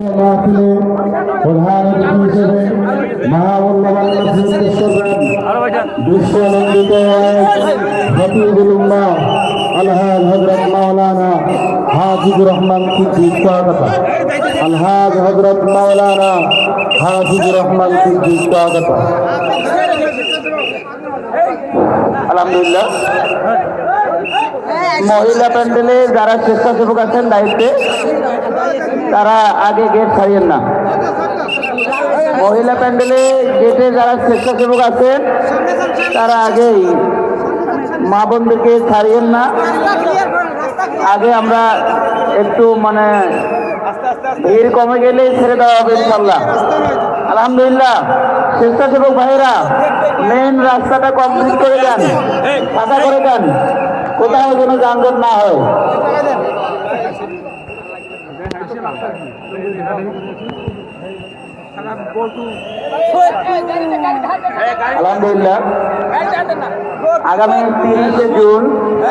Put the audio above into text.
মাহফিলে প্রধান অতিথি হিসেবে মহামূল্যবান নসিহত করবেন বিশ্বনন্দিত খতিবুল উম্মাহ আলহাজ হযরত মাওলানা হাফিজুর রহমান সিদ্দিক স্বাগত। আলহাজ হযরত মাওলানা হাফিজুর রহমান সিদ্দিক স্বাগত। আলহামদুলিল্লাহ। মহিলা প্যান্ডেলে যারা স্বেচ্ছাসেবক আছেন দায়িত্বে, তারা আগে গেট ছাড়িয়েন না। মহিলা প্যান্ডেলে গেটে যারা স্বেচ্ছাসেবক আছেন তারা আগেই মা বোনদেরকে ছাড়িয়েন না। আগে আমরা একটু ভিড় কমে গেলেই ছেড়ে দেওয়া হবে ইনশাল্লাহ। আলহামদুলিল্লাহ। স্বেচ্ছাসেবক ভাইরা মেন রাস্তাটা কমপ্লিট করে দেন, ফাঁকা করে দেন, কোথাও যেন যানজট না হয়। আলহামদুলিল্লাহ। আগামী 30শে জুন